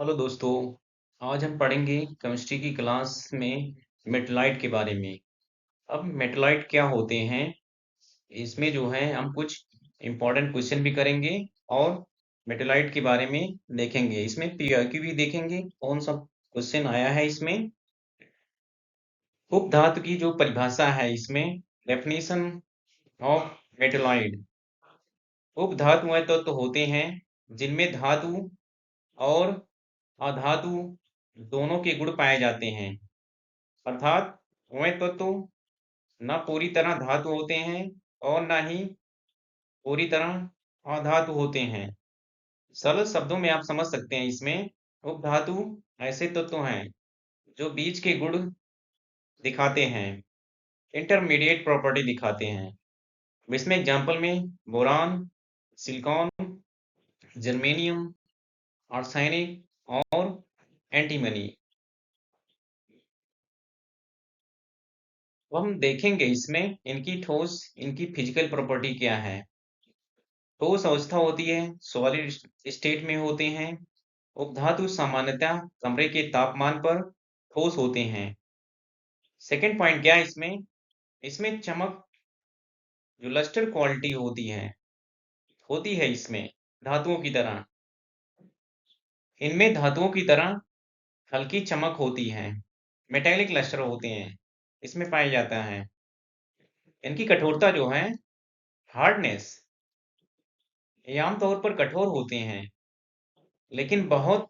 Hello दोस्तों। आज हम पढ़ेंगे केमिस्ट्री की क्लास में मेटलाइट के बारे में। अब मेटलाइट क्या होते हैं, इसमें जो है हम कुछ इम्पोर्टेंट क्वेश्चन भी करेंगे और मेटलाइट के बारे में देखेंगे। इसमें पीआईक्यू भी देखेंगे कौन सा क्वेश्चन आया है इसमें। उपधातु की जो परिभाषा है इसमें, डेफिनेशन ऑफ मेटलाइट। उपधातु वह तत्व होते हैं जिनमें धातु और अधातु दोनों के गुण पाए जाते हैं, अर्थात वह तत्व न पूरी तरह धातु होते हैं और न ही पूरी तरह अधातु होते हैं। सरल शब्दों में आप समझ सकते हैं इसमें, उपधातु ऐसे तत्व हैं जो बीच के गुण दिखाते हैं, इंटरमीडिएट प्रॉपर्टी दिखाते हैं। इसमें एग्जाम्पल में बोरान, सिलिकॉन, जर्मेनियम, आर्सेनिक और एंटीमनी। तो हम देखेंगे इसमें इनकी ठोस, इनकी फिजिकल प्रॉपर्टी क्या है। ठोस अवस्था होती है, सॉलिड स्टेट में होते हैं। उपधातु सामान्यतः कमरे के तापमान पर ठोस होते हैं। सेकंड पॉइंट क्या है इसमें, इसमें चमक जो लस्टर क्वालिटी होती है इसमें धातुओं की तरह, इनमें धातुओं की तरह हल्की चमक होती है, मेटेलिक लस्टर होते हैं, इसमें पाया जाता है। इनकी कठोरता जो है, हार्डनेस, ये आमतौर पर कठोर होते हैं लेकिन बहुत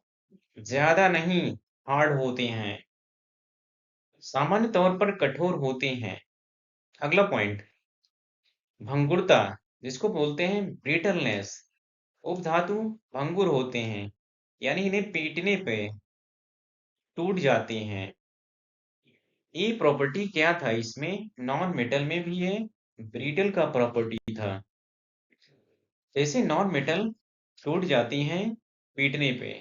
ज्यादा नहीं हार्ड होते हैं, सामान्य तौर पर कठोर होते हैं। अगला पॉइंट, भंगुरता, जिसको बोलते हैं ब्रिटलनेस। उपधातु भंगुर होते हैं, यानी इन्हें पीटने पे टूट जाते हैं। ये प्रॉपर्टी क्या था इसमें, नॉन मेटल में भी है, ब्रिटल का प्रॉपर्टी था। जैसे नॉन मेटल टूट जाती हैं पीटने पे,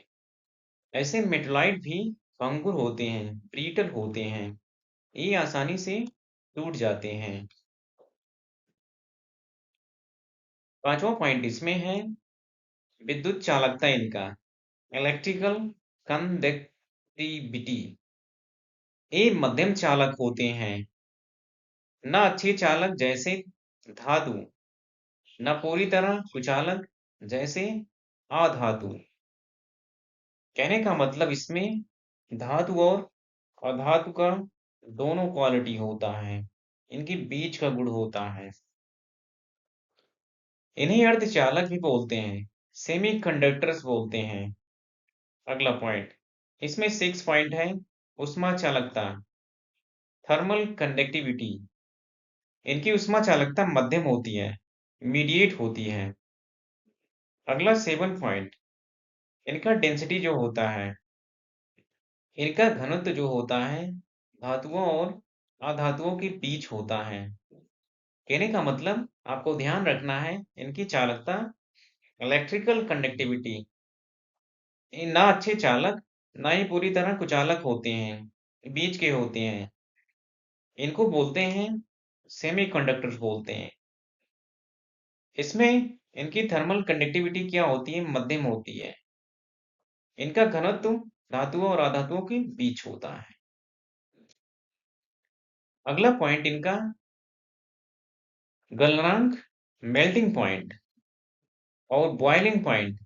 ऐसे मेटलाइट भी भंगुर होते हैं, ब्रिटल होते हैं, ये आसानी से टूट जाते हैं। पांचवा पॉइंट इसमें है विद्युत चालकता इनका, इलेक्ट्रिकल कंडक्टिविटी। ये मध्यम चालक होते हैं, न अच्छे चालक जैसे धातु, न पूरी तरह कुचालक जैसे अधातु। कहने का मतलब इसमें धातु और अधातु का दोनों क्वालिटी होता है, इनके बीच का गुण होता है। इन्हें अर्धचालक भी बोलते हैं, सेमी कंडक्टर्स बोलते हैं। अगला पॉइंट, इसमें 6 पॉइंट है, उष्मा चालकता, थर्मल कंडक्टिविटी। इनकी उष्मा चालकता मध्यम होती है, मीडिएट होती है। अगला 7 पॉइंट, इनका डेंसिटी जो होता है, इनका घनत्व जो होता है धातुओं और अधातुओं के बीच होता है। कहने का मतलब आपको ध्यान रखना है, इनकी चालकता, इलेक्ट्रिकल कंडक्टिविटी, ये ना अच्छे चालक ना ही पूरी तरह कुचालक होते हैं, बीच के होते हैं। इनको बोलते हैं सेमीकंडक्टर्स बोलते हैं। इसमें इनकी थर्मल कंडक्टिविटी क्या होती है, मध्यम होती है। इनका घनत्व धातुओं और अधातुओं के बीच होता है। अगला पॉइंट इनका गलनांक, मेल्टिंग पॉइंट और बॉइलिंग पॉइंट।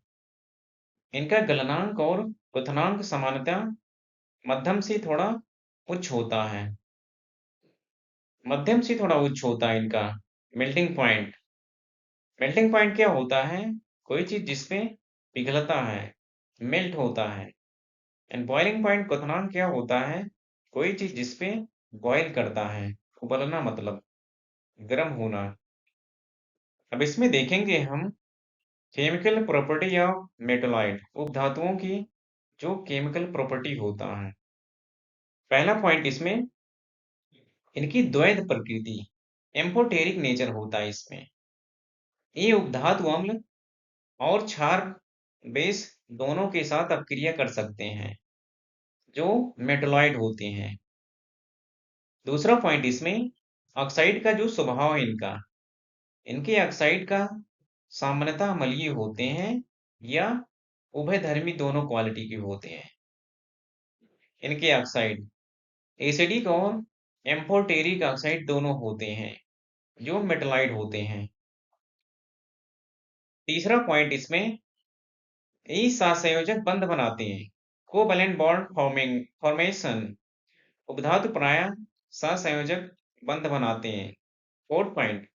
इनका गलनांक और क्वथनांक सामान्यतः मध्यम से थोड़ा उच्च होता है, मध्यम से थोड़ा उच्च होता है इनका मेल्टिंग पॉइंट। मेल्टिंग पॉइंट क्या होता है, कोई चीज जिसमें पिघलता है, मेल्ट होता है। एंड बॉइलिंग पॉइंट, क्वथनांक क्या होता है, कोई चीज जिसपे बॉयल करता है, उबलना मतलब गर्म होना। अब इसमें देखेंगे हम केमिकल प्रॉपर्टी ऑफ मेटलॉइड, उपधातुओं की जो केमिकल प्रॉपर्टी होता है। पहला पॉइंट इसमें इनकी द्वैध प्रकृति, एम्फोटेरिक नेचर होता है इसमें। ये उपधातु अम्ल और क्षार बेस दोनों के साथ अपक्रिया कर सकते हैं जो मेटलॉइड होते हैं। दूसरा पॉइंट इसमें ऑक्साइड का जो स्वभाव है इनका, इनके ऑक्साइड का सामान्यतः अम्लीय होते हैं या उभयधर्मी दोनों क्वालिटी के होते हैं। इनके ऑक्साइड एसिडिक और एम्फोटेरिक ऑक्साइड दोनों होते हैं, जो मेटलाइट होते हैं। तीसरा पॉइंट इसमें ये सहसंयोजक बंध बनाते हैं, कोवैलेंट बॉन्ड फॉर्मेशन। उपधातु प्राय सहसंयोजक बंध बनाते हैं। फोर्थ पॉइंट,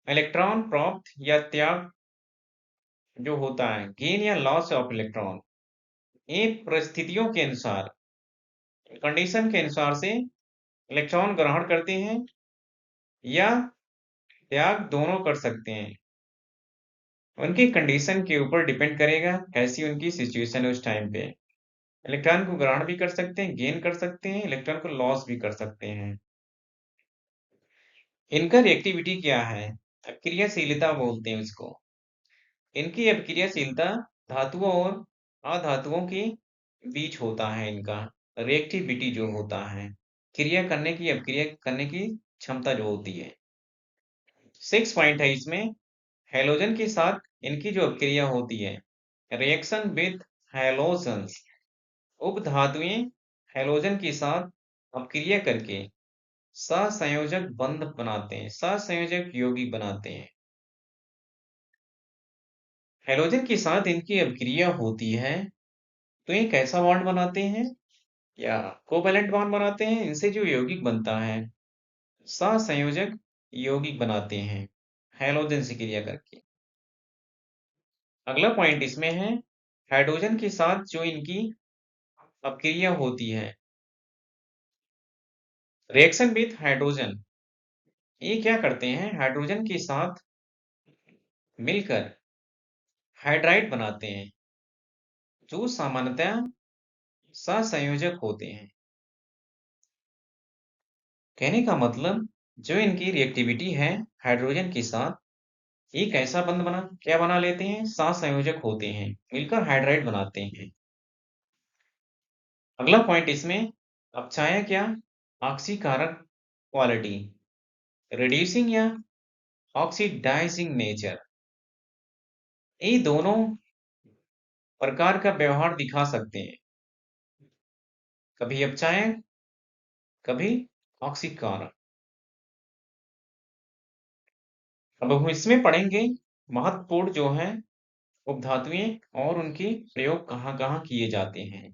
इलेक्ट्रॉन प्राप्त या त्याग जो होता है, गेन या लॉस ऑफ इलेक्ट्रॉन, ये परिस्थितियों के अनुसार, कंडीशन के अनुसार से इलेक्ट्रॉन ग्रहण करते हैं या त्याग दोनों कर सकते हैं। उनकी कंडीशन के ऊपर डिपेंड करेगा कैसी उनकी सिचुएशन है उस टाइम पे। इलेक्ट्रॉन को ग्रहण भी कर सकते हैं, गेन कर सकते हैं, इलेक्ट्रॉन को लॉस भी कर सकते हैं। इनका रिएक्टिविटी क्या है? अक्रियाशीलता बोलते हैं इसको। इनकी अक्रियाशीलता धातुओं और अधातुओं के बीच होता है। इनका रिएक्टिविटी जो होता है, क्रिया करने की, अपक्रिया करने की क्षमता जो होती है। 6 पॉइंट है इसमें। हैलोजन के साथ इनकी जो अपक्रिया होती है, रिएक्शन विद हैलोजन्स, उपधातुएं हैलोजन के साथ अपक्रिया करके सहसंयोजक बंध बनाते हैं, सहसंयोजक यौगिक बनाते हैं। हैलोजन के साथ इनकी अपक्रिया होती है तो ये कैसा बॉन्ड बनाते हैं या कोवैलेंट बॉन्ड बनाते हैं। इनसे जो यौगिक बनता है, सहसंयोजक यौगिक बनाते हैं हैलोजन से क्रिया करके। अगला पॉइंट इसमें है, हाइड्रोजन के साथ जो इनकी अपक्रिया होती है, रिएक्शन विथ हाइड्रोजन, ये क्या करते हैं, हाइड्रोजन के साथ मिलकर हाइड्राइड बनाते हैं, जो सामान्यतः सहसंयोजक होते हैं। कहने का मतलब, जो इनकी रिएक्टिविटी है हाइड्रोजन के साथ, ये कैसा बंध क्या बना लेते हैं, सहसंयोजक होते हैं, मिलकर हाइड्राइड बनाते हैं। अगला पॉइंट इसमें, अपचायक या ऑक्सीकारक क्वालिटी, रिड्यूसिंग या ऑक्सीडाइजिंग नेचर, ये दोनों प्रकार का व्यवहार दिखा सकते हैं, कभी अपचायक, कभी ऑक्सीकारक। अब हम इसमें पढ़ेंगे महत्वपूर्ण जो है उपधातुएं और उनके प्रयोग कहाँ-कहाँ किए जाते हैं।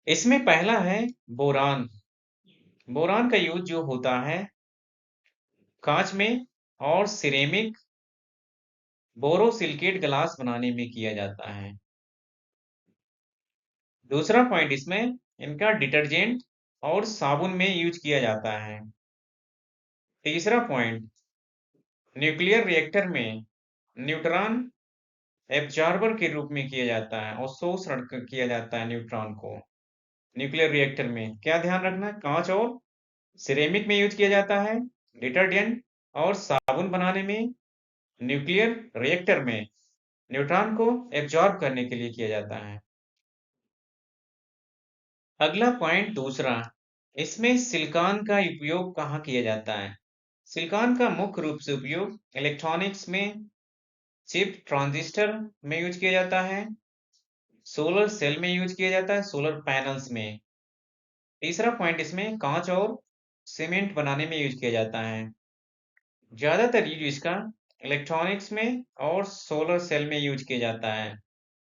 इसमें पहला है बोरान। बोरान का यूज जो होता है कांच में और सिरेमिक बोरोसिलिकेट ग्लास बनाने में किया जाता है। दूसरा पॉइंट इसमें, इनका डिटर्जेंट और साबुन में यूज किया जाता है। तीसरा पॉइंट, न्यूक्लियर रिएक्टर में न्यूट्रॉन एब्जॉर्बर के रूप में किया जाता है, अवशोषण किया जाता है न्यूट्रॉन को। न्यूक्लियर रिएक्टर में क्या ध्यान रखना है, कांच और सिरेमिक में यूज किया जाता है। डिटर्जेंट और साबुन बनाने में, न्यूक्लियर रिएक्टर में न्यूट्रॉन को एब्जॉर्ब करने के लिए किया जाता है। अगला पॉइंट दूसरा, इसमें सिलिकॉन का उपयोग कहाँ किया जाता है। सिलिकॉन का मुख्य रूप से उपयोग इलेक्ट्रॉनिक्स में, चिप ट्रांजिस्टर में यूज किया जाता है, सोलर सेल में यूज किया जाता है, सोलर पैनल्स में। तीसरा पॉइंट इसमें, कांच और सीमेंट बनाने में यूज किया जाता है। ज्यादातर यूज इसका इलेक्ट्रॉनिक्स में और सोलर सेल में यूज किया जाता है।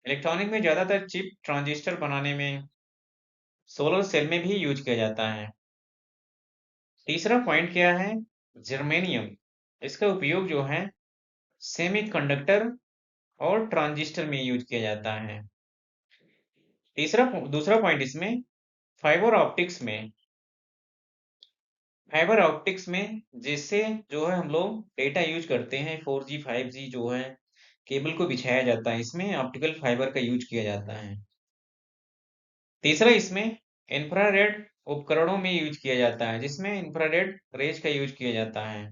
इलेक्ट्रॉनिक में ज्यादातर चिप ट्रांजिस्टर बनाने में, सोलर सेल में भी यूज किया जाता है। तीसरा पॉइंट क्या है, जर्मेनियम। इसका उपयोग जो है सेमीकंडक्टर और ट्रांजिस्टर में यूज किया जाता है। दूसरा पॉइंट इसमें, फाइबर ऑप्टिक्स में, फाइबर ऑप्टिक्स में जिससे जो है हम लोग डेटा यूज करते हैं, 4G 5G जो है केबल को बिछाया जाता है, इसमें ऑप्टिकल फाइबर का यूज किया जाता है। तीसरा इसमें, इंफ्रारेड उपकरणों में यूज किया जाता है, जिसमें इंफ्रारेड रेज का यूज किया जाता है।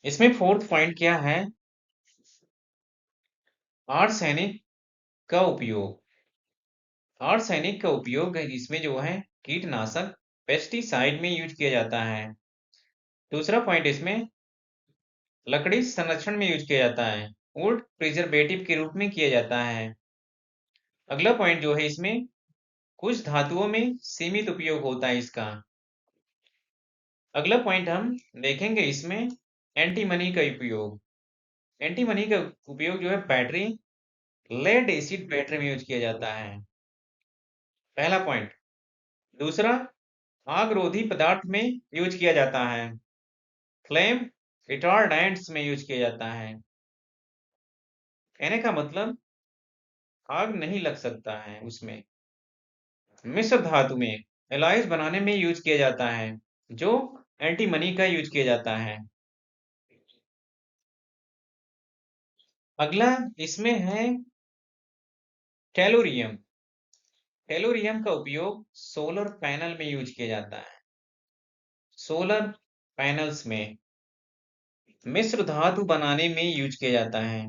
इसमें फोर्थ पॉइंट क्या है, आर्सेनिक का उपयोग। आर्सेनिक का उपयोग इसमें जो है कीटनाशक, पेस्टिसाइड में यूज किया जाता है। दूसरा पॉइंट इसमें, लकड़ी संरक्षण में यूज किया जाता है, फूड प्रिजर्वेटिव के रूप में किया जाता है। अगला पॉइंट जो है इसमें कुछ धातुओं में सीमित उपयोग होता है इसका। अगला पॉइंट हम देखेंगे इसमें एंटीमनी का उपयोग। एंटीमनी का उपयोग जो है बैटरी, लेड एसिड बैटरी में यूज किया जाता है। पहला पॉइंट। दूसरा, आग रोधी पदार्थ में यूज किया जाता है। फ्लेम रिटार्डेंट्स में यूज किया जाता है। कहने का मतलब आग नहीं लग सकता है उसमें। मिश्र धातु में एलॉयज बनाने में यूज किया जाता है, जो एंटीमनी का यूज किया जाता है। अगला इसमें है टेलुरियम। टेलुरियम का उपयोग सोलर पैनल में यूज किया जाता है। सोलर पैनल्स में मिश्र धातु बनाने में यूज किया जाता है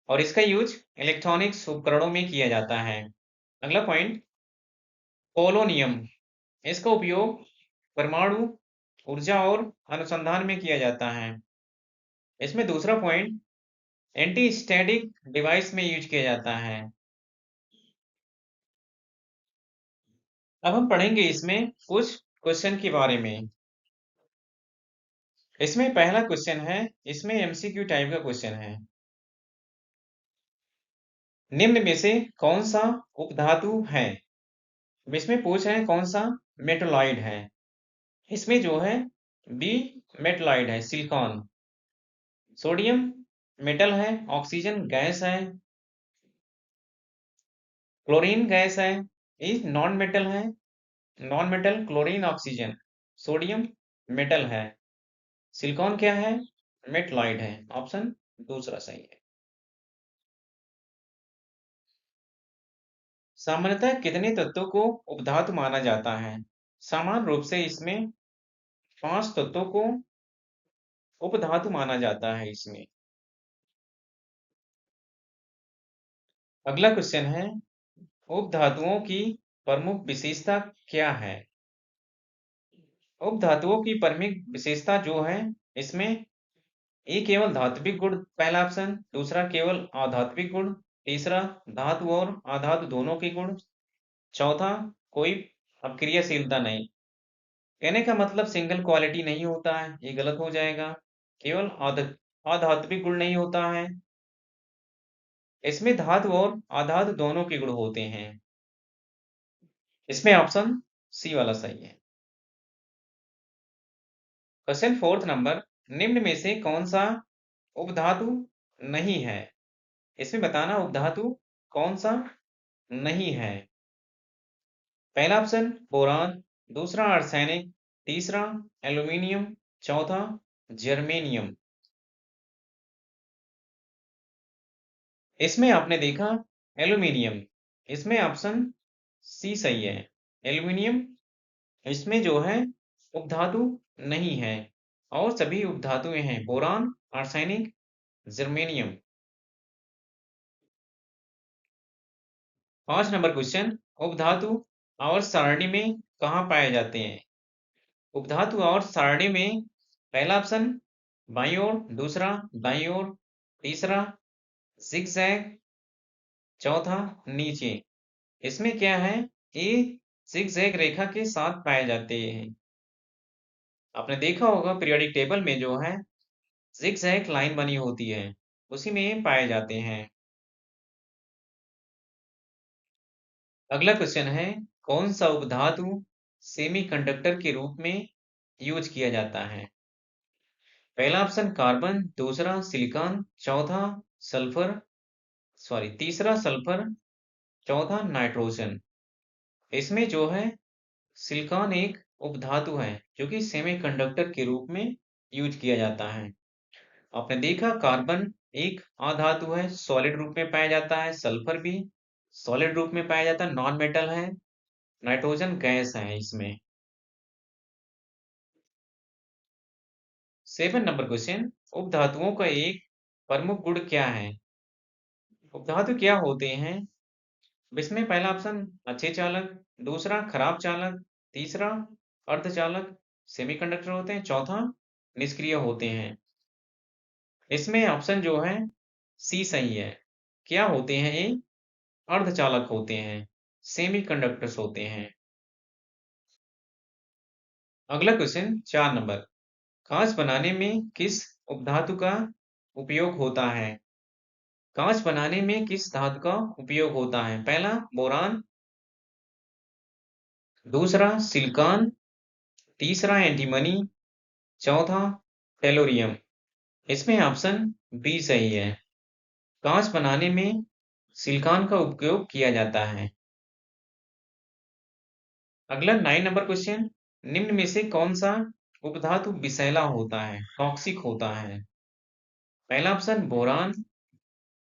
और इसका यूज इलेक्ट्रॉनिक्स उपकरणों में किया जाता है। अगला पॉइंट, पोलोनियम। इसका उपयोग परमाणु ऊर्जा और अनुसंधान में किया जाता है। इसमें दूसरा पॉइंट, एंटी स्टैटिक डिवाइस में यूज किया जाता है। अब हम पढ़ेंगे इसमें कुछ क्वेश्चन के बारे में। इसमें पहला क्वेश्चन है, इसमें एमसीक्यू टाइप का क्वेश्चन है। निम्न में से कौन सा उपधातु है? इसमें पूछ रहे हैं कौन सा मेटलॉइड है। इसमें जो है बी मेटलॉइड है, सिलिकॉन। सोडियम मेटल है, ऑक्सीजन गैस है। क्लोरीन गैस है, ये नॉन मेटल है। Non metal chlorine oxygen. Sodium metal है। सिलिकॉन क्या है? मेटलॉइड है। ऑप्शन दूसरा सही है। सामान्यतः कितने तत्वों को उपधातु माना जाता है? सामान्य रूप से इसमें 5 तत्वों को उपधातु माना जाता है इसमें। अगला क्वेश्चन है, उपधातुओं की प्रमुख विशेषता क्या है? उपधातुओं की प्रमुख विशेषता जो है इसमें ए केवल धात्विक गुण पहला ऑप्शन, दूसरा केवल अधात्विक गुण, तीसरा धातु और अधातु दोनों के गुण, चौथा कोई अपक्रियाशीलता नहीं। कहने का मतलब सिंगल क्वालिटी नहीं होता है, ये गलत हो जाएगा। केवल अधात्विक गुण नहीं होता है, इसमें धातु और अधातु दोनों के गुण होते हैं। इसमें ऑप्शन सी वाला सही है। क्वेश्चन 4 नंबर, निम्न में से कौन सा उपधातु नहीं है? इसमें बताना उपधातु कौन सा नहीं है। पहला ऑप्शन बोरान, दूसरा आर्सेनिक, तीसरा एल्यूमीनियम, चौथा जर्मेनियम। इसमें आपने देखा एल्यूमीनियम, इसमें ऑप्शन सी सही है। एल्यूमीनियम इसमें जो है उपधातु नहीं है और सभी उपधातुएं हैं boron, arsenic, germanium. 5 number question, उपधातु और सारणी में कहाँ पाए जाते हैं? उपधातु और सारणी में पहला ऑप्शन बाईं ओर, दूसरा दाईं ओर, तीसरा जिगजैग, चौथा नीचे। इसमें क्या है, ये जिगजैग रेखा के साथ पाए जाते हैं। आपने देखा होगा पीरियोडिक टेबल में जो है जिगजैग लाइन बनी होती है, उसी में ये पाए जाते हैं। अगला क्वेश्चन है, कौन सा उपधातु सेमीकंडक्टर के रूप में यूज किया जाता है? पहला ऑप्शन कार्बन, दूसरा सिलिकॉन, चौथा सल्फर, तीसरा सल्फर, चौथा नाइट्रोजन। इसमें जो है सिलिकॉन एक उपधातु है जो कि सेमीकंडक्टर के रूप में यूज किया जाता है। आपने देखा कार्बन एक अधातु है, सॉलिड रूप में पाया जाता है। सल्फर भी सॉलिड रूप में पाया जाता है, नॉन मेटल है। नाइट्रोजन गैस है इसमें। 7 नंबर क्वेश्चन, उपधातुओं का एक प्रमुख गुण क्या है? उपधातु क्या होते हैं? इसमें पहला ऑप्शन अच्छे चालक, दूसरा खराब चालक, तीसरा अर्धचालक सेमीकंडक्टर होते हैं, चौथा निष्क्रिय होते हैं। इसमें ऑप्शन जो है सी सही है। क्या होते हैं ये? अर्धचालक होते हैं, सेमीकंडक्टर्स होते हैं। अगला क्वेश्चन 4 नंबर। कांच बनाने में किस उपधातु का उपयोग होता है? कांच बनाने में किस धातु का उपयोग होता है? पहला बोरान, दूसरा सिलिकॉन, तीसरा एंटीमनी, चौथा टेलोरियम। इसमें ऑप्शन बी सही है। कांच बनाने में सिलिकॉन का उपयोग किया जाता है। अगला 9 नंबर क्वेश्चन। निम्न में से कौन सा उपधातु विषैला होता है, टॉक्सिक होता है? पहला ऑप्शन बोरान,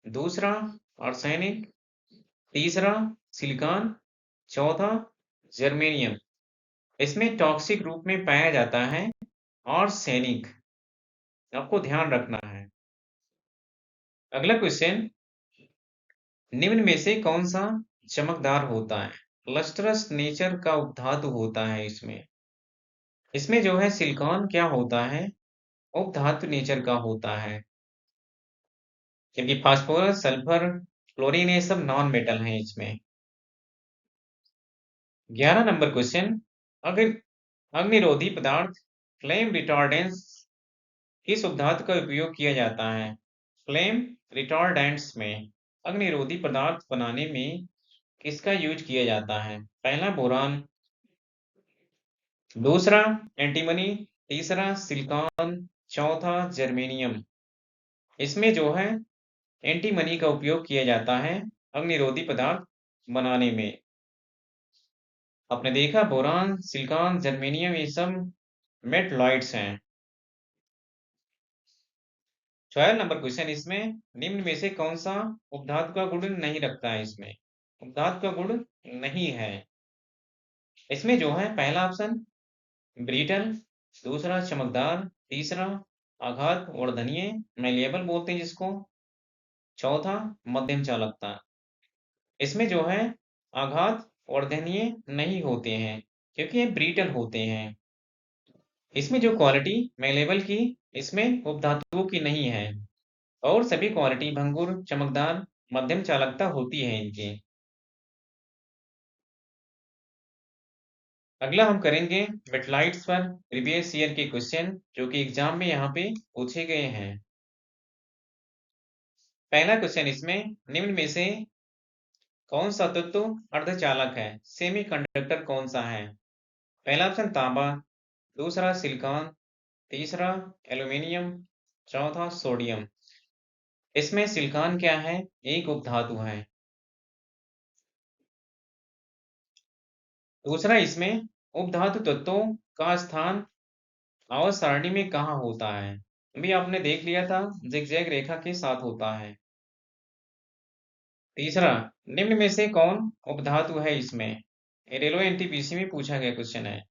दूसरा आर्सेनिक, तीसरा सिलिकॉन, चौथा जर्मेनियम। इसमें टॉक्सिक रूप में पाया जाता है आर्सेनिक। आपको ध्यान रखना है। अगला क्वेश्चन। निम्न में से कौन सा चमकदार होता है, लस्ट्रस नेचर का उपधातु होता है? इसमें जो है सिलिकॉन क्या होता है, उपधातु नेचर का होता है, क्योंकि फास्फोरस, सल्फर, क्लोरीन ये सब नॉन मेटल हैं इसमें। 11 नंबर क्वेश्चन। अगर अग्निरोधी पदार्थ फ्लेम रिटार्डेंट्स किस उपधातु का उपयोग किया जाता है? फ्लेम रिटार्डेंट्स में अग्निरोधी पदार्थ बनाने में किसका यूज किया जाता है? पहला बोरान, दूसरा एंटीमनी, तीसरा सिलिकॉन, चौथा जर्मेनियम। इसमें जो है एंटीमनी का उपयोग किया जाता है अग्निरोधी पदार्थ बनाने में। आपने देखा बोरान, सिलिकॉन, जर्मेनियम ये सब मेटलॉइड्स हैं। 12 नंबर क्वेश्चन। इसमें निम्न में से कौन सा उपधातु का गुण नहीं रखता है? इसमें उपधातु का गुण नहीं है। इसमें जो है पहला ऑप्शन ब्रिटल, दूसरा चमकदार, तीसरा आघात वर्धनीय, मैलिएबल बोलते हैं जिसको, चौथा मध्यम चालकता। इसमें जो है आघात वर्धनीय नहीं होते हैं क्योंकि ये ब्रिटल होते हैं। इसमें जो क्वालिटी मैलेबल की इसमें उपधातुओं की नहीं है और सभी क्वालिटी भंगुर, चमकदार, मध्यम चालकता होती है इनकी। अगला हम करेंगे मेटलाइट्स पर प्रीवियस ईयर के क्वेश्चन जो कि एग्जाम में यहाँ पे पूछे गए हैं। पहला क्वेश्चन। इसमें निम्न में से कौन सा तत्व अर्धचालक है, सेमीकंडक्टर कौन सा है? पहला ऑप्शन तांबा, दूसरा सिलिकॉन, तीसरा एल्यूमीनियम, चौथा सोडियम। इसमें सिलिकॉन क्या है, एक उपधातु है। दूसरा इसमें उपधातु तत्वों का स्थान आवर्त सारणी में कहाँ होता है? अभी आपने देख लिया था जिगजैग रेखा के साथ होता है। तीसरा, निम्न में से कौन उपधातु है? इसमें रेलवे एनटीपीसी में पूछा गया क्वेश्चन है।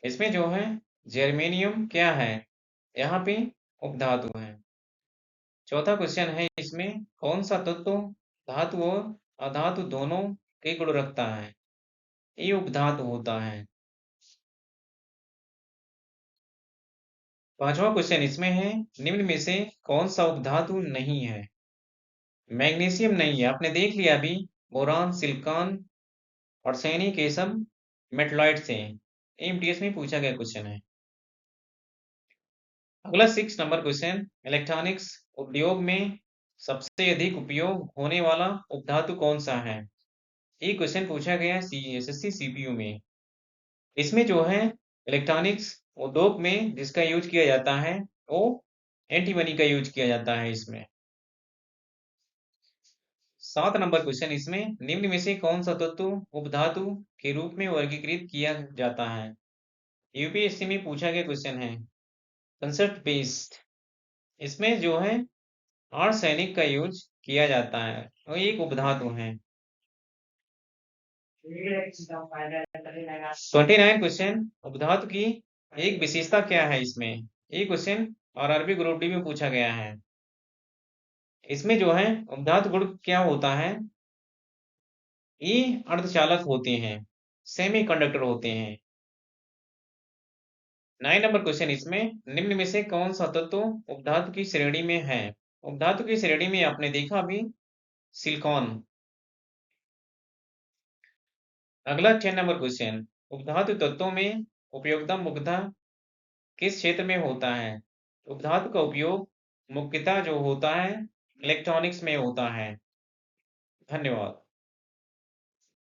इसमें जो है जर्मेनियम क्या है, यहाँ पे उपधातु है। चौथा क्वेश्चन है इसमें कौन सा तत्व धातु और अधातु दोनों के गुण रखता है? ये उपधातु होता है। पांचवा क्वेश्चन इसमें है निम्न में से कौन सा उपधातु नहीं है? मैग्नीशियम नहीं है, आपने देख लिया अभी बोरान, सिलिकॉन, आर्सेनिक ये सब मेटलॉइड से हैं। एमटीएस में पूछा गया क्वेश्चन है। अगला 6 नंबर क्वेश्चन। इलेक्ट्रॉनिक्स उद्योग में सबसे अधिक उपयोग होने वाला उपधातु कौन सा है? ये क्वेश्चन पूछा गया एसएससी सीपीयू में। इसमें जो है इलेक्ट्रॉनिक्स उद्योग में जिसका यूज किया जाता है वो एंटीमनी का यूज किया जाता है इसमें। 7 नंबर क्वेश्चन। इसमें निम्न में से कौन सा तत्व उपधातु के रूप में वर्गीकृत किया जाता है? यूपीएससी में पूछा गया क्वेश्चन है कंसेप्ट बेस्ड। इसमें जो है आर्सेनिक का यूज किया जाता है और एक उपधातु है। 29 क्वेश्चन। उपधातु की एक विशेषता क्या है? इसमें ये क्वेश्चन और आरबी ग्रुप डी में पूछा गया है। इसमें जो है उपधातु गुण क्या होता है, ये अर्धचालक होते हैं, सेमीकंडक्टर होते हैं। 9 नंबर क्वेश्चन। इसमें निम्न में से कौन सा तत्व उपधातु की श्रेणी में है? उपधातु की श्रेणी में आपने देखा अभी सिलिकॉन। अगला 10 नंबर क्वेश्चन, उपधातु तत्वों में उपयोगिता मुख्यतः किस क्षेत्र में होता है? उपधातु का उपयोग मुख्यतः जो होता है इलेक्ट्रॉनिक्स में होता है। धन्यवाद।